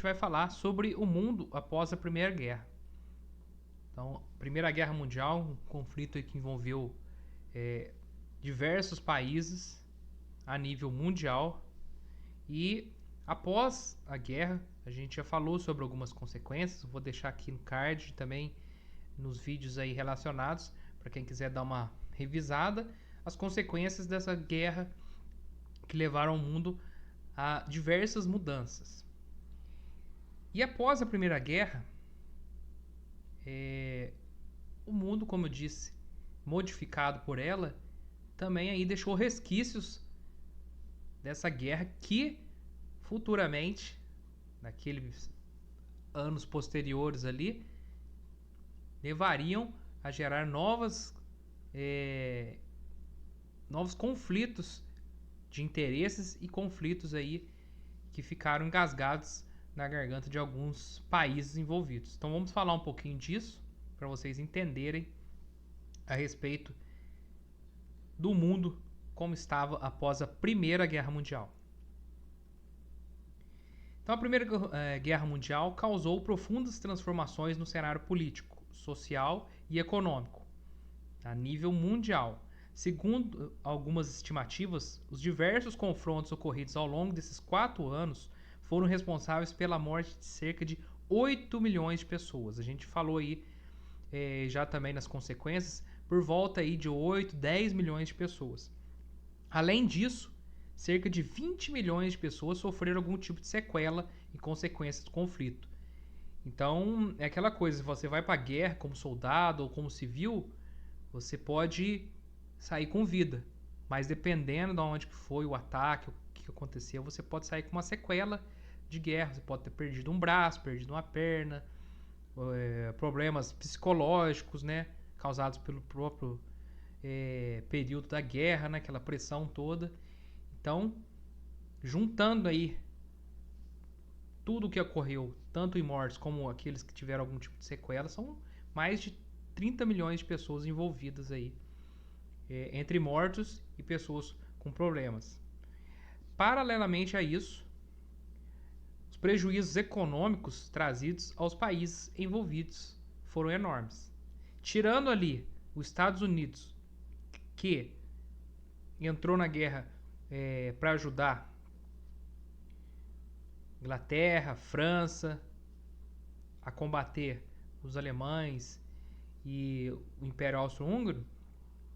gente vai falar sobre o mundo após a Primeira Guerra. Então, Primeira Guerra Mundial, um conflito que envolveu diversos países a nível mundial. E após a guerra, a gente já falou sobre algumas consequências. Vou deixar aqui no card também, nos vídeos aí relacionados, para quem quiser dar uma revisada, as consequências dessa guerra que levaram o mundo a diversas mudanças. E após a Primeira Guerra, o mundo, como eu disse, modificado por ela, também aí deixou resquícios dessa guerra que futuramente, naqueles anos posteriores ali, levariam a gerar novos conflitos de interesses e conflitos aí que ficaram engasgados na garganta de alguns países envolvidos. Então vamos falar um pouquinho disso para vocês entenderem a respeito do mundo como estava após a Primeira Guerra Mundial. Então a Primeira Guerra Mundial causou profundas transformações no cenário político, social e econômico a nível mundial. Segundo algumas estimativas, os diversos confrontos ocorridos ao longo desses 4 anos foram responsáveis pela morte de cerca de 8 milhões de pessoas. A gente falou aí já também nas consequências, por volta aí de 8, 10 milhões de pessoas. Além disso, cerca de 20 milhões de pessoas sofreram algum tipo de sequela em consequência do conflito. Então, é aquela coisa, se você vai para a guerra como soldado ou como civil, você pode sair com vida. Mas dependendo de onde que foi o ataque, o que aconteceu, você pode sair com uma sequela de guerra. Você pode ter perdido um braço, perdido uma perna, problemas psicológicos, né, causados pelo próprio período da guerra, né, aquela pressão toda. Então, juntando aí tudo o que ocorreu, tanto em mortes como aqueles que tiveram algum tipo de sequela, são mais de 30 milhões de pessoas envolvidas aí, entre mortos e pessoas com problemas. Paralelamente a isso, os prejuízos econômicos trazidos aos países envolvidos foram enormes. Tirando ali os Estados Unidos, que entrou na guerra para ajudar Inglaterra, França a combater os alemães e o Império Austro-Húngaro,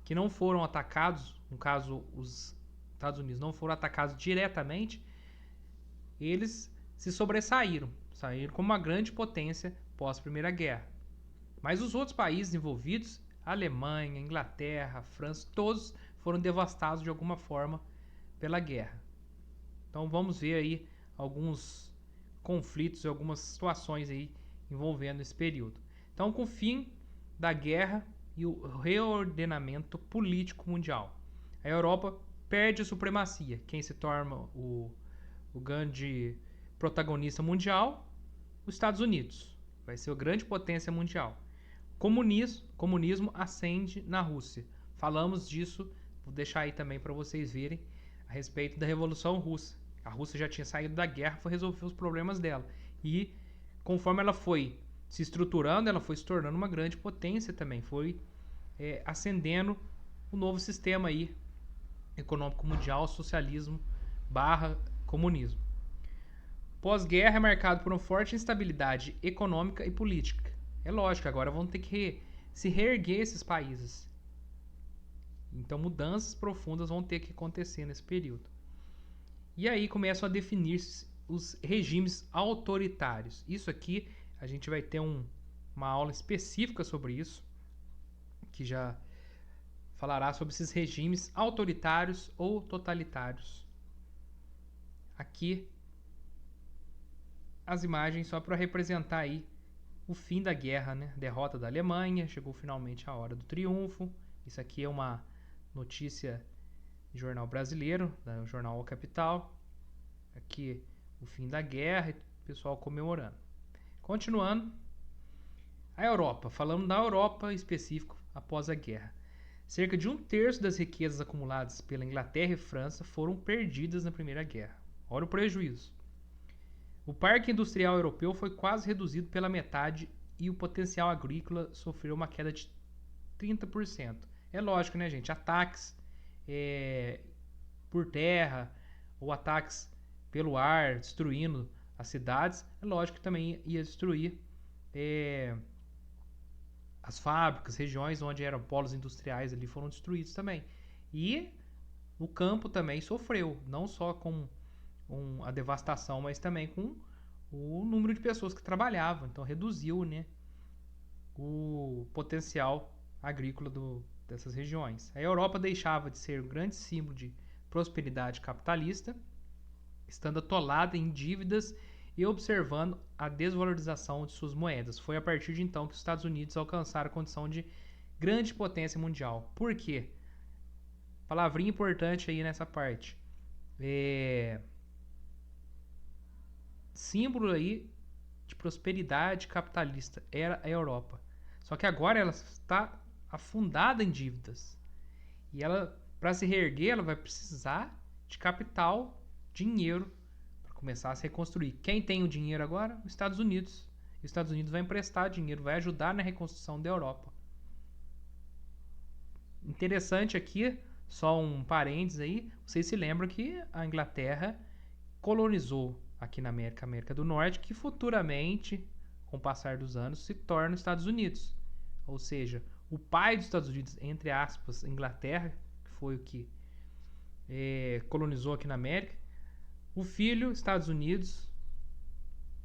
que não foram atacados, no caso os Estados Unidos não foram atacados diretamente, eles se sobressaíram, saíram como uma grande potência pós-Primeira Guerra. Mas os outros países envolvidos, Alemanha, Inglaterra, França, todos foram devastados de alguma forma pela guerra. Então vamos ver aí alguns conflitos e algumas situações aí envolvendo esse período. Então, com o fim da guerra e o reordenamento político mundial, a Europa perde a supremacia. Quem se torna o grande protagonista mundial? Os Estados Unidos. Vai ser a grande potência mundial. Comunismo ascende na Rússia. Falamos disso, vou deixar aí também para vocês verem a respeito da Revolução Russa. A Rússia já tinha saído da guerra, foi resolver os problemas dela. E conforme ela foi se estruturando, ela foi se tornando uma grande potência também. Foi ascendendo um novo sistema aí econômico mundial, socialismo / comunismo. Pós-guerra é marcado por uma forte instabilidade econômica e política. É lógico, agora vão ter que se reerguer esses países. Então mudanças profundas vão ter que acontecer nesse período. E aí começam a definir-se os regimes autoritários. Isso aqui a gente vai ter uma aula específica sobre isso, que já falará sobre esses regimes autoritários ou totalitários. Aqui as imagens só para representar aí o fim da guerra, né? Derrota da Alemanha, chegou finalmente a hora do triunfo. Isso aqui é uma notícia de jornal brasileiro, do jornal O Capital. Aqui o fim da guerra e o pessoal comemorando. Continuando, a Europa. Falando da Europa em específico após a guerra. Cerca de 1/3 das riquezas acumuladas pela Inglaterra e França foram perdidas na Primeira Guerra. Olha o prejuízo. O parque industrial europeu foi quase reduzido pela metade e o potencial agrícola sofreu uma queda de 30%. É lógico, né, gente? Ataques é, por terra ou ataques pelo ar, destruindo as cidades, é lógico que também ia destruir é, as fábricas, regiões onde eram polos industriais ali foram destruídos também. E o campo também sofreu, não só com a devastação, mas também com o número de pessoas que trabalhavam. Então reduziu, né, o potencial agrícola dessas regiões. A Europa deixava de ser um grande símbolo de prosperidade capitalista, estando atolada em dívidas e observando a desvalorização de suas moedas. Foi a partir de então que os Estados Unidos alcançaram a condição de grande potência mundial. Por quê? Palavrinha importante aí nessa parte. Símbolo aí de prosperidade capitalista era a Europa. Só que agora ela está afundada em dívidas. E ela, para se reerguer, ela vai precisar de capital, dinheiro, para começar a se reconstruir. Quem tem o dinheiro agora? Os Estados Unidos. E os Estados Unidos vai emprestar dinheiro, vai ajudar na reconstrução da Europa. Interessante aqui, só um parênteses aí, vocês se lembram que a Inglaterra colonizou aqui na América do Norte, que futuramente, com o passar dos anos, se torna os Estados Unidos. Ou seja, o pai dos Estados Unidos, entre aspas, Inglaterra, que foi o que colonizou aqui na América, o filho, Estados Unidos,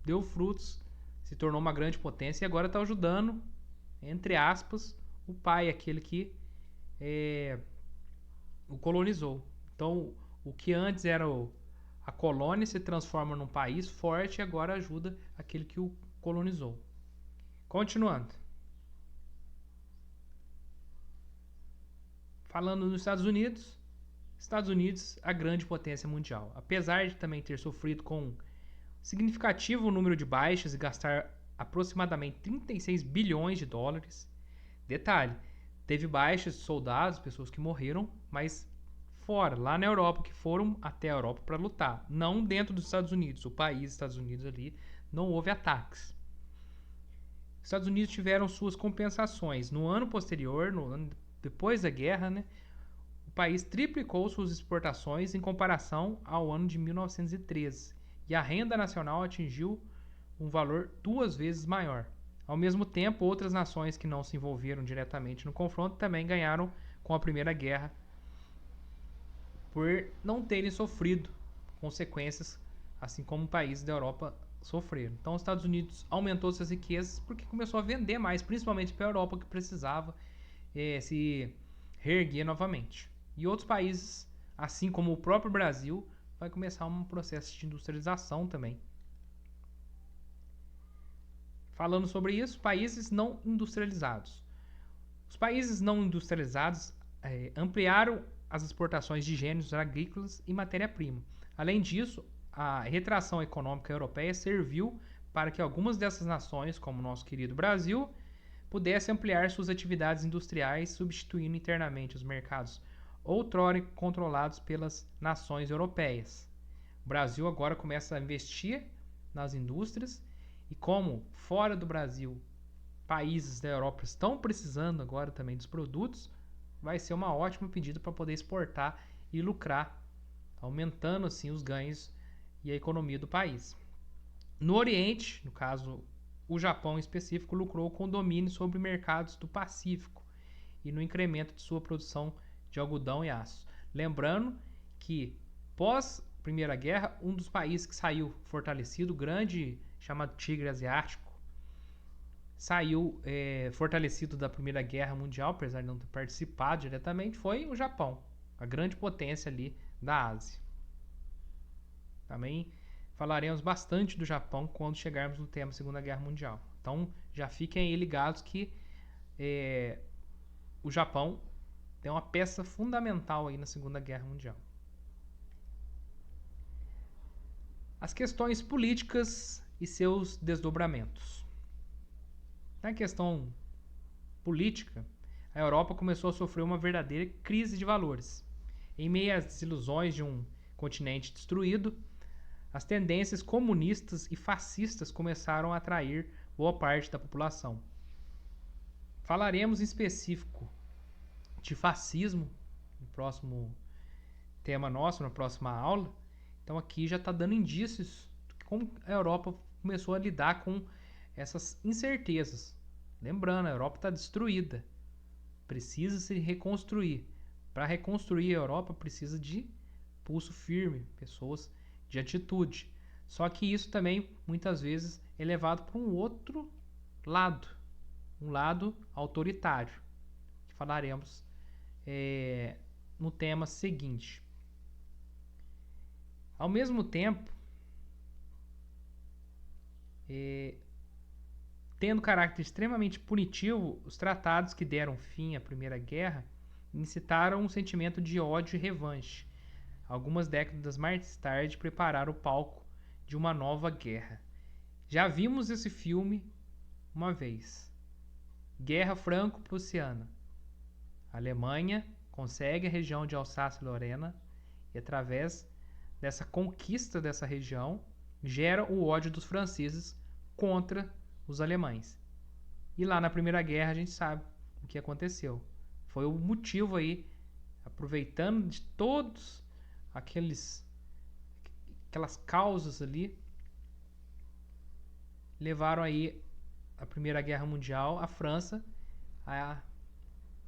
deu frutos, se tornou uma grande potência e agora está ajudando, entre aspas, o pai, aquele que o colonizou. Então, o que antes era a colônia se transforma num país forte e agora ajuda aquele que o colonizou. Continuando. Falando nos Estados Unidos, a grande potência mundial. Apesar de também ter sofrido com significativo número de baixas e gastar aproximadamente 36 bilhões de dólares. Detalhe, teve baixas de soldados, pessoas que morreram, mas fora, lá na Europa, que foram até a Europa para lutar. Não dentro dos Estados Unidos, o país Estados Unidos ali, não houve ataques. Os Estados Unidos tiveram suas compensações. No ano posterior, no ano depois da guerra, né, o país triplicou suas exportações em comparação ao ano de 1913 e a renda nacional atingiu um valor 2 vezes maior. Ao mesmo tempo, outras nações que não se envolveram diretamente no confronto também ganharam com a Primeira Guerra por não terem sofrido consequências, assim como países da Europa sofreram. Então, os Estados Unidos aumentou suas riquezas porque começou a vender mais, principalmente para a Europa, que precisava se reerguer novamente. E outros países, assim como o próprio Brasil, vai começar um processo de industrialização também. Falando sobre isso, países não industrializados. Os países não industrializados ampliaram as exportações de gêneros agrícolas e matéria-prima. Além disso, a retração econômica europeia serviu para que algumas dessas nações, como o nosso querido Brasil, pudessem ampliar suas atividades industriais, substituindo internamente os mercados outrora controlados pelas nações europeias. O Brasil agora começa a investir nas indústrias e como fora do Brasil países da Europa estão precisando agora também dos produtos, vai ser uma ótima pedida para poder exportar e lucrar, aumentando assim os ganhos e a economia do país. No Oriente, no caso o Japão em específico, lucrou com domínio sobre mercados do Pacífico e no incremento de sua produção de algodão e aço. Lembrando que pós Primeira Guerra, um dos países que saiu fortalecido, grande, chamado Tigre Asiático, saiu fortalecido da Primeira Guerra Mundial, apesar de não ter participado diretamente, foi o Japão, a grande potência ali da Ásia. Também falaremos bastante do Japão quando chegarmos no tema Segunda Guerra Mundial. Então já fiquem aí ligados que o Japão tem uma peça fundamental aí na Segunda Guerra Mundial. As questões políticas e seus desdobramentos. Na questão política, a Europa começou a sofrer uma verdadeira crise de valores. Em meio às desilusões de um continente destruído, as tendências comunistas e fascistas começaram a atrair boa parte da população. Falaremos em específico de fascismo no próximo tema nosso, na próxima aula. Então aqui já está dando indícios de como a Europa começou a lidar com essas incertezas. Lembrando, a Europa está destruída, precisa se reconstruir. Para reconstruir a Europa precisa de pulso firme, pessoas de atitude. Só que isso também muitas vezes é levado para um outro lado, um lado autoritário, que falaremos no tema seguinte. Ao mesmo tempo, tendo caráter extremamente punitivo, os tratados que deram fim à Primeira Guerra incitaram um sentimento de ódio e revanche. Algumas décadas mais tarde, prepararam o palco de uma nova guerra. Já vimos esse filme uma vez. Guerra Franco-Prussiana. A Alemanha consegue a região de Alsácia-Lorena e, através dessa conquista dessa região, gera o ódio dos franceses contra os alemães. E lá na Primeira Guerra a gente sabe o que aconteceu. Foi o motivo aí, aproveitando de todos aquelas causas ali, levaram aí a Primeira Guerra Mundial, a França, a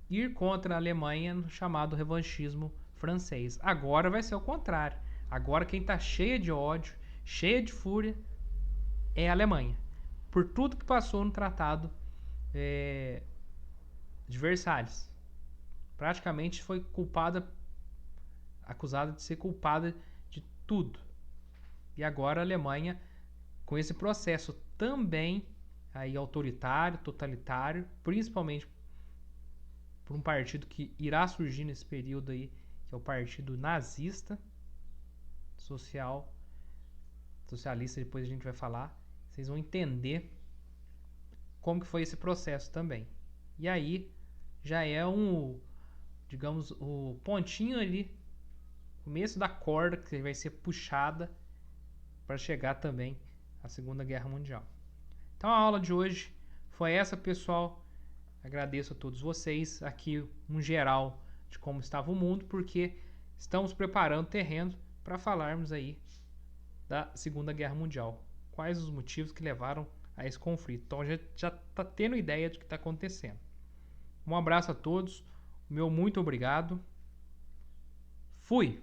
ir contra a Alemanha no chamado revanchismo francês. Agora vai ser o contrário. Agora quem está cheia de ódio, cheia de fúria, é a Alemanha. Por tudo que passou no Tratado de Versalhes. Praticamente foi acusada de ser culpada de tudo. E agora a Alemanha, com esse processo também aí autoritário, totalitário, principalmente por um partido que irá surgir nesse período aí, que é o Partido Nazista, socialista, depois a gente vai falar, vocês vão entender como que foi esse processo também. E aí já é digamos, o pontinho ali, começo da corda que vai ser puxada para chegar também à Segunda Guerra Mundial. Então a aula de hoje foi essa, pessoal. Agradeço a todos vocês. Aqui um geral de como estava o mundo, porque estamos preparando terreno para falarmos aí da Segunda Guerra Mundial. Quais os motivos que levaram a esse conflito. Então já está tendo ideia do que está acontecendo. Um abraço a todos. Meu muito obrigado. Fui!